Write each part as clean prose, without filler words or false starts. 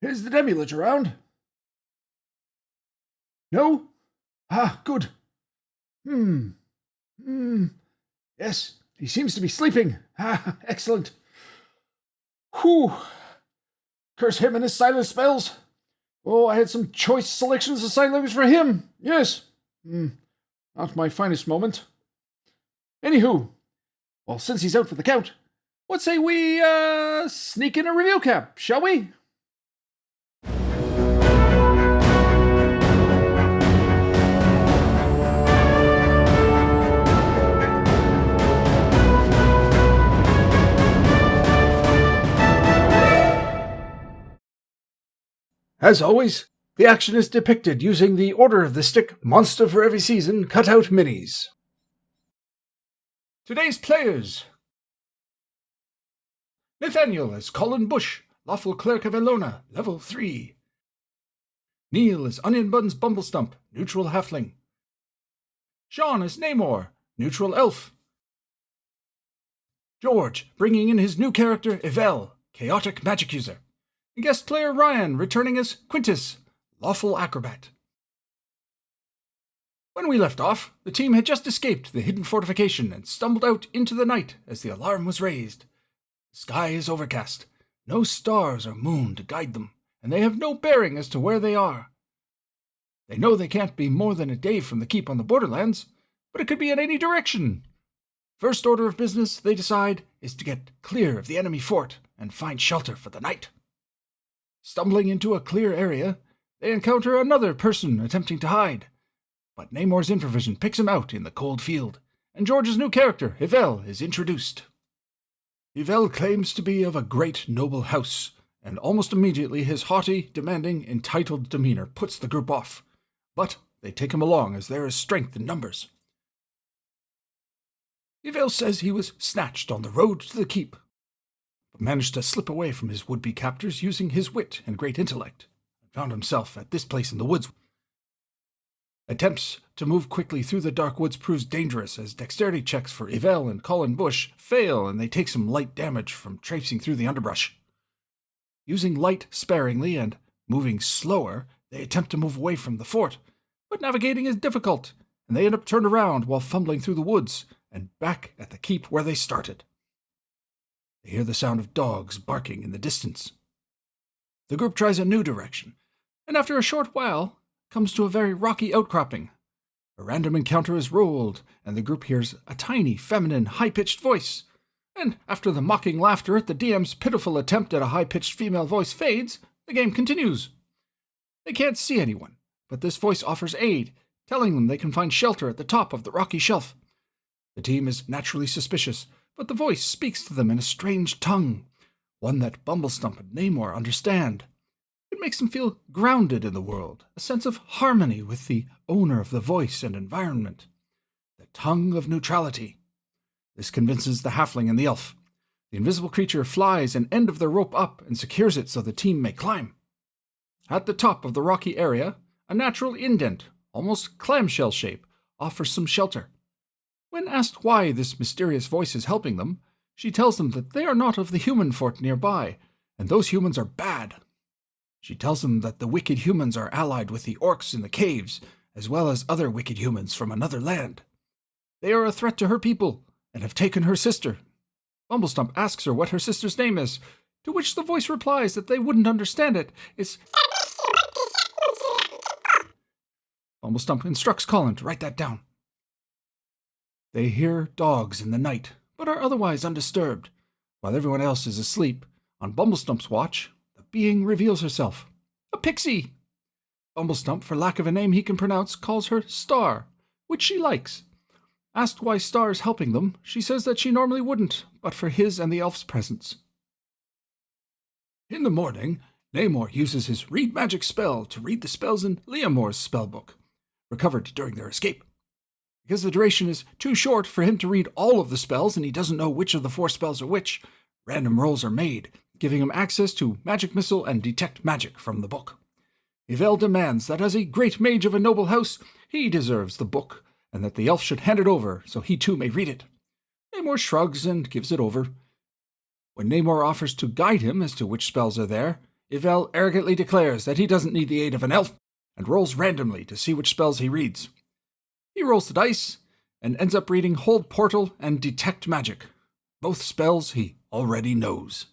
Is the Demi-Lich around? No? Ah, good. Yes, he seems to be sleeping. Ah, excellent. Whew. Curse him and his silence spells. Oh, I had some choice selections of sign language for him. Yes. Not my finest moment. Anywho, well, since he's out for the count, what say we, sneak in a review cap, shall we? As always, the action is depicted using the Order of the Stick Monster for Every Season cutout minis. Today's players: Nathaniel as Colin Bush, Lawful Clerk of Elona, level 3. Neil as Onion Buns Bumblestump, neutral halfling. Sean as Namor, neutral elf. George, bringing in his new character Yvel, chaotic magic user. And guest player Ryan, returning as Quintus, lawful acrobat. When we left off, the team had just escaped the hidden fortification and stumbled out into the night as the alarm was raised. The sky is overcast, no stars or moon to guide them, and they have no bearing as to where they are. They know they can't be more than a day from the keep on the borderlands, but it could be in any direction. First order of business, they decide, is to get clear of the enemy fort and find shelter for the night. Stumbling into a clear area, they encounter another person attempting to hide, but Namor's infravision picks him out in the cold field, and George's new character, Yvel, is introduced. Yvel claims to be of a great noble house, and almost immediately his haughty, demanding, entitled demeanor puts the group off, but they take him along as there is strength in numbers. Yvel says he was snatched on the road to the keep, but managed to slip away from his would-be captors using his wit and great intellect, and found himself at this place in the woods. Attempts to move quickly through the dark woods proves dangerous as dexterity checks for Yvel and Colin Bush fail and they take some light damage from traipsing through the underbrush. Using light sparingly and moving slower, they attempt to move away from the fort, but navigating is difficult, and they end up turned around while fumbling through the woods and back at the keep where they started. They hear the sound of dogs barking in the distance. The group tries a new direction, and after a short while, comes to a very rocky outcropping. A random encounter is rolled, and the group hears a tiny, feminine, high-pitched voice. And after the mocking laughter at the DM's pitiful attempt at a high-pitched female voice fades, the game continues. They can't see anyone, but this voice offers aid, telling them they can find shelter at the top of the rocky shelf. The team is naturally suspicious, but the voice speaks to them in a strange tongue, one that Bumblestump and Namor understand. It makes them feel grounded in the world, a sense of harmony with the owner of the voice and environment. The tongue of neutrality. This convinces the halfling and the elf. The invisible creature flies an end of the rope up and secures it so the team may climb. At the top of the rocky area, a natural indent, almost clamshell shape, offers some shelter. When asked why this mysterious voice is helping them, she tells them that they are not of the human fort nearby, and those humans are bad. She tells them that the wicked humans are allied with the orcs in the caves, as well as other wicked humans from another land. They are a threat to her people, and have taken her sister. Bumblestump asks her what her sister's name is, to which the voice replies that they wouldn't understand it. It's... Bumblestump instructs Colin to write that down. They hear dogs in the night, but are otherwise undisturbed. While everyone else is asleep, on Bumblestump's watch, the being reveals herself. A pixie! Bumblestump, for lack of a name he can pronounce, calls her Star, which she likes. Asked why Star is helping them, she says that she normally wouldn't, but for his and the elf's presence. In the morning, Namor uses his Read Magic spell to read the spells in Leomor's spellbook, recovered during their escape. Because the duration is too short for him to read all of the spells and he doesn't know which of the 4 spells are which, random rolls are made, giving him access to Magic Missile and Detect Magic from the book. Yvel demands that as a great mage of a noble house, he deserves the book, and that the elf should hand it over so he too may read it. Namor shrugs and gives it over. When Namor offers to guide him as to which spells are there, Yvel arrogantly declares that he doesn't need the aid of an elf, and rolls randomly to see which spells he reads. He rolls the dice, and ends up reading Hold Portal and Detect Magic, both spells he already knows.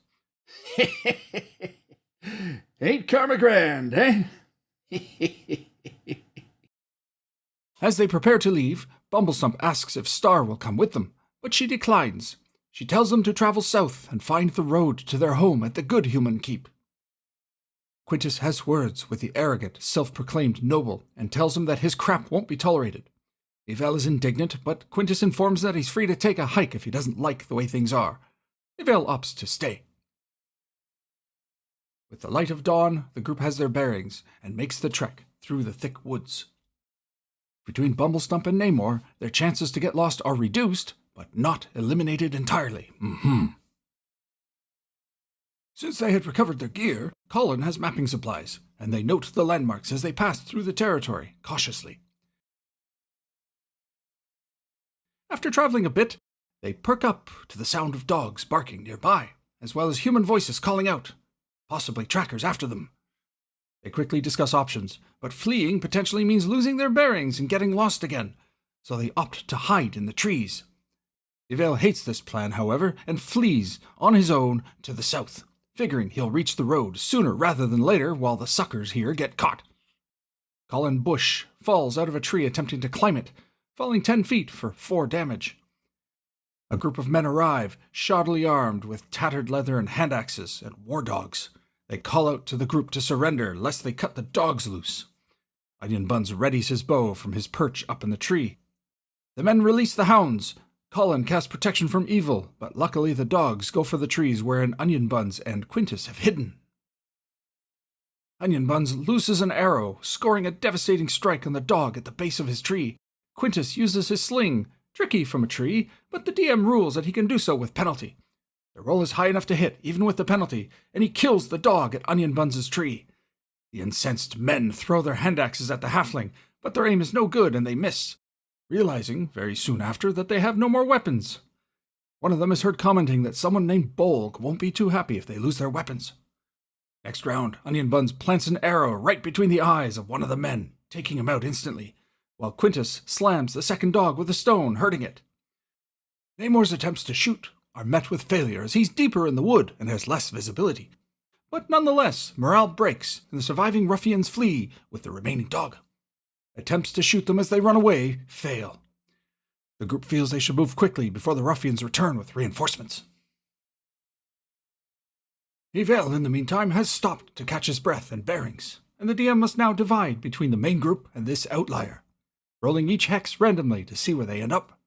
Ain't karma grand, eh? As they prepare to leave, Bumblestump asks if Star will come with them, but she declines. She tells them to travel south and find the road to their home at the Good Human Keep. Quintus has words with the arrogant, self-proclaimed noble and tells him that his crap won't be tolerated. Yvel is indignant, but Quintus informs that he's free to take a hike if he doesn't like the way things are. Yvel opts to stay. With the light of dawn, the group has their bearings and makes the trek through the thick woods. Between Bumblestump and Namor, their chances to get lost are reduced, but not eliminated entirely. Since they had recovered their gear, Colin has mapping supplies, and they note the landmarks as they pass through the territory, cautiously. After traveling a bit, they perk up to the sound of dogs barking nearby, as well as human voices calling out, possibly trackers after them. They quickly discuss options, but fleeing potentially means losing their bearings and getting lost again, so they opt to hide in the trees. Yvel hates this plan, however, and flees on his own to the south, figuring he'll reach the road sooner rather than later while the suckers here get caught. Colin Bush falls out of a tree attempting to climb it, falling 10 feet for 4 damage. A group of men arrive, shoddily armed with tattered leather and hand axes and war dogs. They call out to the group to surrender, lest they cut the dogs loose. Onion Buns readies his bow from his perch up in the tree. The men release the hounds. Colin casts protection from evil, but luckily the dogs go for the trees wherein Onion Buns and Quintus have hidden. Onion Buns looses an arrow, scoring a devastating strike on the dog at the base of his tree. Quintus uses his sling, tricky from a tree, but the DM rules that he can do so with penalty. The roll is high enough to hit, even with the penalty, and he kills the dog at Onion Buns' tree. The incensed men throw their hand axes at the halfling, but their aim is no good and they miss, realizing very soon after that they have no more weapons. One of them is heard commenting that someone named Bolg won't be too happy if they lose their weapons. Next round, Onion Buns plants an arrow right between the eyes of one of the men, taking him out instantly, while Quintus slams the second dog with a stone, hurting it. Namor's attempts to shoot are met with failure as he's deeper in the wood and has less visibility. But nonetheless, morale breaks and the surviving ruffians flee with the remaining dog. Attempts to shoot them as they run away fail. The group feels they should move quickly before the ruffians return with reinforcements. Yvel, in the meantime, has stopped to catch his breath and bearings, and the DM must now divide between the main group and this outlier, rolling each hex randomly to see where they end up.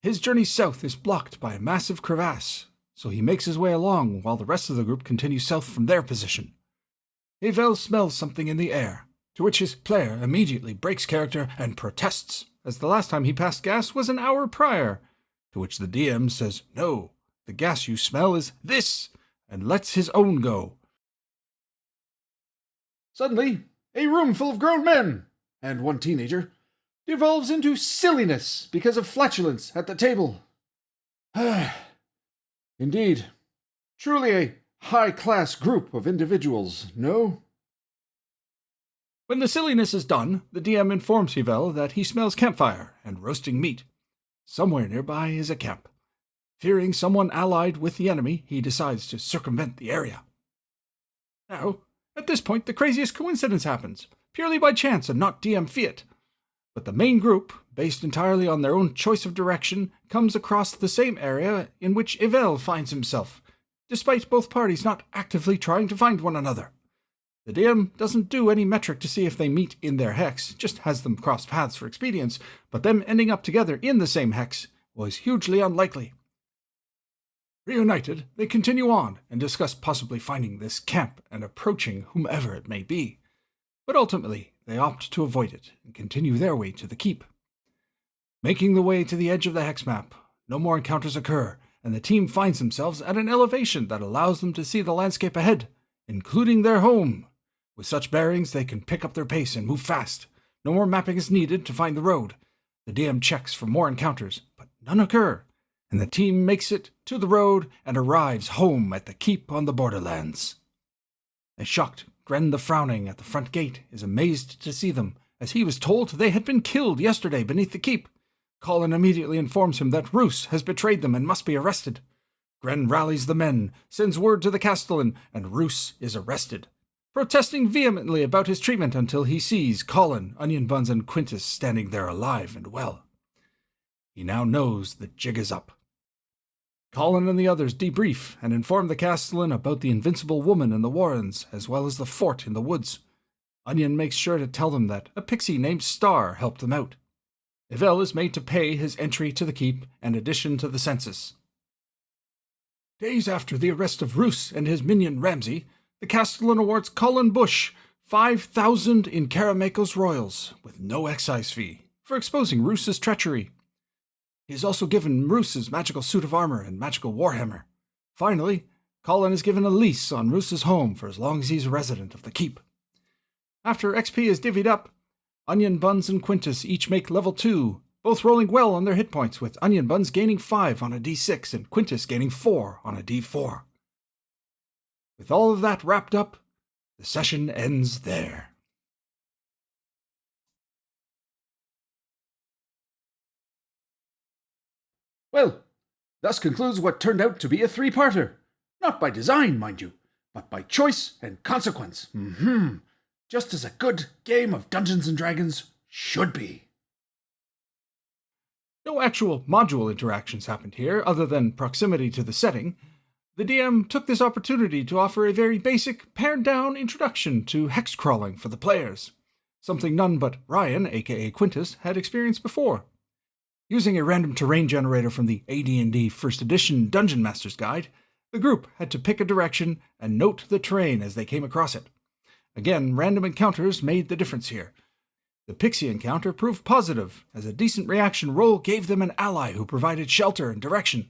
His journey south is blocked by a massive crevasse, so he makes his way along while the rest of the group continues south from their position. Yvel smells something in the air, to which his player immediately breaks character and protests, as the last time he passed gas was an hour prior, to which the DM says, "No, the gas you smell is this," and lets his own go. Suddenly, a room full of grown men, and one teenager, devolves into silliness because of flatulence at the table. Indeed, truly a high-class group of individuals, no? When the silliness is done, the DM informs Yvel that he smells campfire and roasting meat. Somewhere nearby is a camp. Fearing someone allied with the enemy, he decides to circumvent the area. Now, at this point, the craziest coincidence happens, purely by chance and not DM fiat. But the main group, based entirely on their own choice of direction, comes across the same area in which Yvel finds himself, despite both parties not actively trying to find one another. The DM doesn't do any metric to see if they meet in their hex, just has them cross paths for expedience, but them ending up together in the same hex was hugely unlikely. Reunited, they continue on and discuss possibly finding this camp and approaching whomever it may be, but ultimately they opt to avoid it and continue their way to the keep. Making the way to the edge of the hex map, no more encounters occur, and the team finds themselves at an elevation that allows them to see the landscape ahead, including their home. With such bearings, they can pick up their pace and move fast. No more mapping is needed to find the road. The DM checks for more encounters, but none occur, and the team makes it to the road and arrives home at the keep on the borderlands. A shocked Gren the Frowning at the front gate is amazed to see them, as he was told they had been killed yesterday beneath the keep. Colin immediately informs him that Roos has betrayed them and must be arrested. Gren rallies the men, sends word to the castellan, and Roos is arrested, protesting vehemently about his treatment until he sees Colin, Onion Buns, and Quintus standing there alive and well. He now knows the jig is up. Colin and the others debrief and inform the castellan about the invincible woman in the warrens, as well as the fort in the woods. Onion makes sure to tell them that a pixie named Star helped them out. Yvel is made to pay his entry to the keep and addition to the census. Days after the arrest of Roos and his minion Ramsay, the castellan awards Colin Bush 5,000 in Karameko's royals, with no excise fee, for exposing Roos's treachery. He is also given Roos's magical suit of armor and magical warhammer. Finally, Colin is given a lease on Roos's home for as long as he's a resident of the keep. After XP is divvied up, Onion Buns and Quintus each make level 2, both rolling well on their hit points, with Onion Buns gaining 5 on a d6 and Quintus gaining 4 on a d4. With all of that wrapped up, the session ends there. Well, thus concludes what turned out to be a 3-parter. Not by design, mind you, but by choice and consequence. Just as a good game of Dungeons & Dragons should be. No actual module interactions happened here, other than proximity to the setting. The DM took this opportunity to offer a very basic, pared-down introduction to hex crawling for the players, something none but Ryan, aka Quintus, had experienced before. Using a random terrain generator from the AD&D First Edition Dungeon Master's Guide, the group had to pick a direction and note the terrain as they came across it. Again, random encounters made the difference here. The Pixie encounter proved positive, as a decent reaction roll gave them an ally who provided shelter and direction.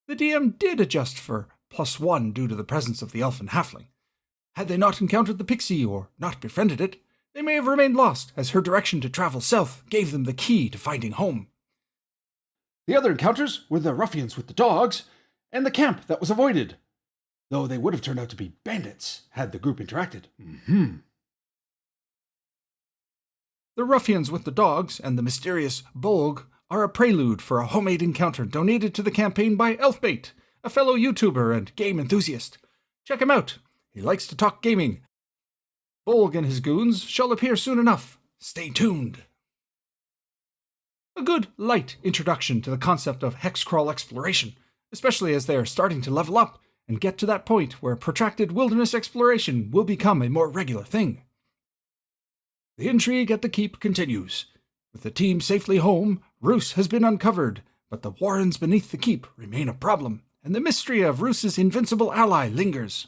The DM did adjust for +1 due to the presence of the elf and halfling. Had they not encountered the Pixie or not befriended it, they may have remained lost, as her direction to travel south gave them the key to finding home. The other encounters were the ruffians with the dogs and the camp that was avoided, though they would have turned out to be bandits had the group interacted. The ruffians with the dogs and the mysterious Bolg are a prelude for a homemade encounter donated to the campaign by Elfbait, a fellow YouTuber and game enthusiast. Check him out. He likes to talk gaming. Bolg and his goons shall appear soon enough. Stay tuned. A good, light introduction to the concept of hexcrawl exploration, especially as they are starting to level up and get to that point where protracted wilderness exploration will become a more regular thing. The intrigue at the keep continues. With the team safely home, Roos has been uncovered, but the warrens beneath the keep remain a problem, and the mystery of Roos's invincible ally lingers.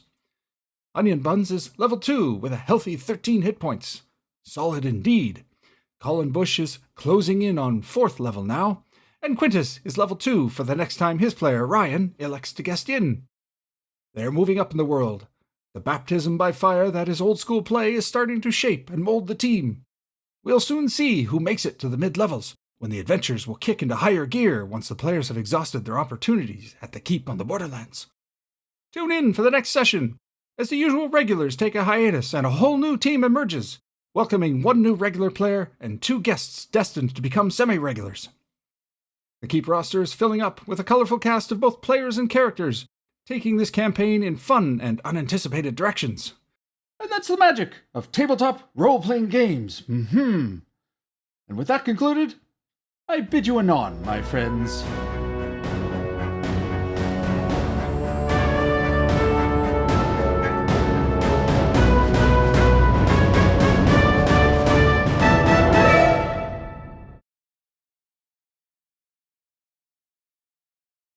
Onion Buns is level 2 with a healthy 13 hit points. Solid indeed. Colin Bush is closing in on 4th level now, and Quintus is level 2 for the next time his player, Ryan, elects to guest in. They're moving up in the world. The baptism by fire that is old school play is starting to shape and mold the team. We'll soon see who makes it to the mid-levels, when the adventures will kick into higher gear once the players have exhausted their opportunities at the keep on the Borderlands. Tune in for the next session, as the usual regulars take a hiatus and a whole new team emerges, welcoming 1 new regular player and 2 guests destined to become semi-regulars. The keep roster is filling up with a colorful cast of both players and characters, taking this campaign in fun and unanticipated directions. And that's the magic of tabletop role-playing games. And with that concluded, I bid you anon, my friends.